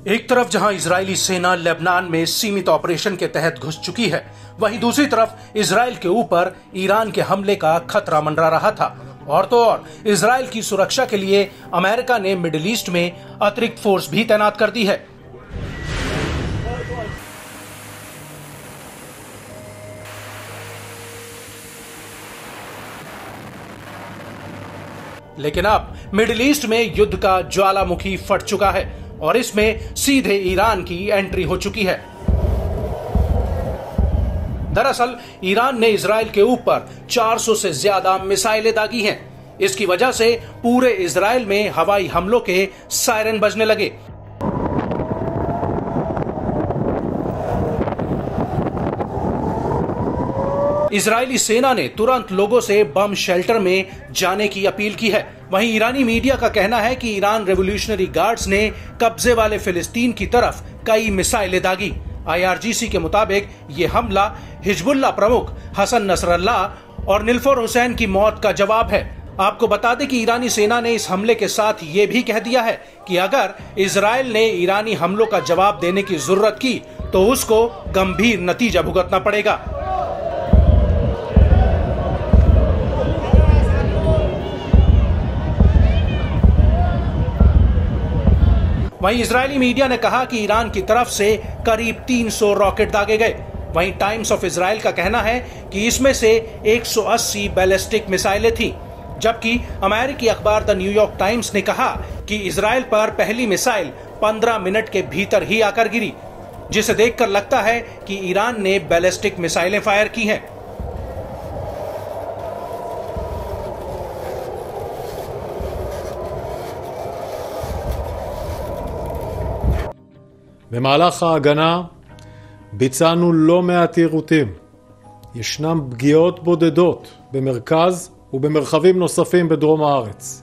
एक तरफ जहां इजरायली सेना लेबनान में सीमित ऑपरेशन के तहत घुस चुकी है, वहीं दूसरी तरफ इजरायल के ऊपर ईरान के हमले का खतरा मंडरा रहा था। और तो और इजरायल की सुरक्षा के लिए अमेरिका ने मिडिल ईस्ट में अतिरिक्त फोर्स भी तैनात कर दी है। लेकिन अब मिडिल ईस्ट में युद्ध का ज्वालामुखी फट चुका है और इसमें सीधे ईरान की एंट्री हो चुकी है। दरअसल ईरान ने इजरायल के ऊपर 400 से ज्यादा मिसाइलें दागी हैं। इसकी वजह से पूरे इजरायल में हवाई हमलों के सायरन बजने लगे। इजरायली सेना ने तुरंत लोगों से बम शेल्टर में जाने की अपील की है। वहीं ईरानी मीडिया का कहना है कि ईरान रेवोल्यूशनरी गार्ड्स ने कब्जे वाले फिलिस्तीन की तरफ कई मिसाइलें दागी। IRGC के मुताबिक ये हमला हिजबुल्लाह प्रमुख हसन नसरल्लाह और निल्फर हुसैन की मौत का जवाब है। आपको बता दें कि ईरानी सेना ने इस हमले के साथ ये भी कह दिया है कि अगर इजरायल ने ईरानी हमलों का जवाब देने की जरूरत की तो उसको गंभीर नतीजा भुगतना पड़ेगा। वहीं इजरायली मीडिया ने कहा कि ईरान की तरफ से करीब 300 रॉकेट दागे गए। वहीं टाइम्स ऑफ इजराइल का कहना है कि इसमें से 180 बैलिस्टिक मिसाइलें थीं, जबकि अमेरिकी अखबार द न्यूयॉर्क टाइम्स ने कहा कि इजरायल पर पहली मिसाइल 15 मिनट के भीतर ही आकर गिरी, जिसे देखकर लगता है कि ईरान ने बैलिस्टिक मिसाइलें फायर की हैं। במהלך ההגנה ביצענו לא מעט יירוטים. ישנם פגיעות בודדות במרכז ובמרחבים נוספים בדרום הארץ.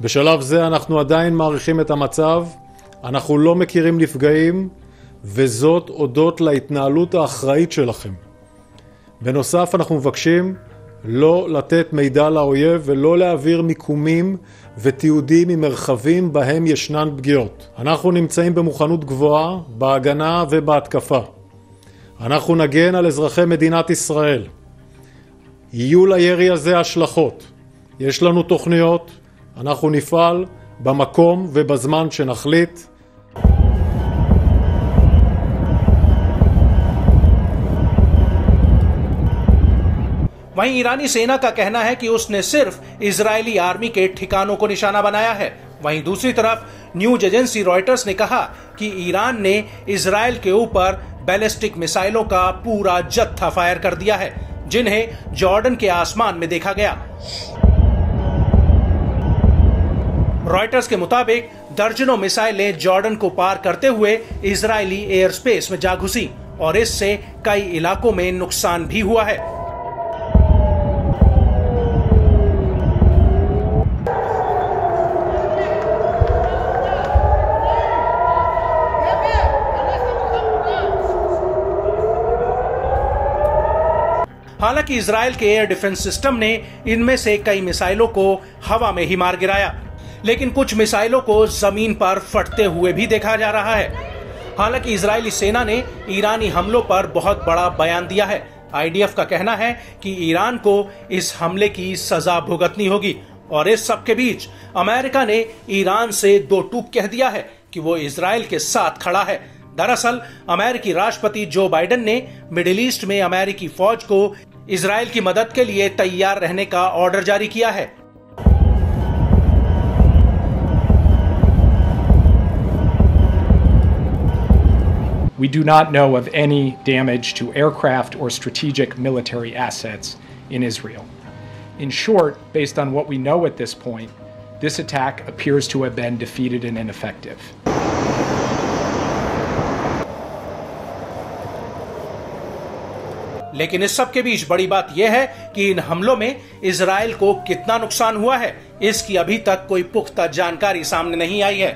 בשלב זה אנחנו עדיין מעריכים את המצב, אנחנו לא מכירים נפגעים, וזאת הודות להתנהלות האחראית שלכם. בנוסף אנחנו מבקשים לא לתת מידע לאויב ולא להעביר מיקומים ותיעודים ממרחבים בהם ישנן פגיעות. אנחנו נמצאים במוכנות גבוהה בהגנה ובהתקפה. אנחנו נגן על אזרחי מדינת ישראל. יהיו לירי הזה השלכות. יש לנו תוכניות, אנחנו נפעל במקום ובזמן שנחליט. वहीं ईरानी सेना का कहना है कि उसने सिर्फ इजरायली आर्मी के ठिकानों को निशाना बनाया है। वहीं दूसरी तरफ न्यूज एजेंसी रॉयटर्स ने कहा कि ईरान ने इजरायल के ऊपर बैलिस्टिक मिसाइलों का पूरा जत्था फायर कर दिया है, जिन्हें जॉर्डन के आसमान में देखा गया। रॉयटर्स के मुताबिक दर्जनों मिसाइलें जॉर्डन को पार करते हुए इजरायली एयर स्पेस में जा घुसी और इससे कई इलाकों में नुकसान भी हुआ है। हालांकि इजरायल के एयर डिफेंस सिस्टम ने इनमें से कई मिसाइलों को हवा में ही मार गिराया, लेकिन कुछ मिसाइलों को जमीन पर फटते हुए भी देखा जा रहा है। हालांकि इजरायली सेना ने ईरानी हमलों पर बहुत बड़ा बयान दिया है। IDF का कहना है कि ईरान को इस हमले की सजा भुगतनी होगी और इस सब के बीच अमेरिका ने ईरान से दो टूक कह दिया है कि वो इजरायल के साथ खड़ा है। दरअसल अमेरिकी राष्ट्रपति जो बाइडेन ने मिडिल ईस्ट में अमेरिकी फौज को इजरायल की मदद के लिए तैयार रहने का ऑर्डर जारी किया है। We do not know of any damage to aircraft or strategic military assets in Israel. In short, based on what we know at this point, this attack appears to have been defeated and ineffective. लेकिन इस सब के बीच बड़ी बात यह है कि इन हमलों में इजरायल को कितना नुकसान हुआ है, इसकी अभी तक कोई पुख्ता जानकारी सामने नहीं आई है।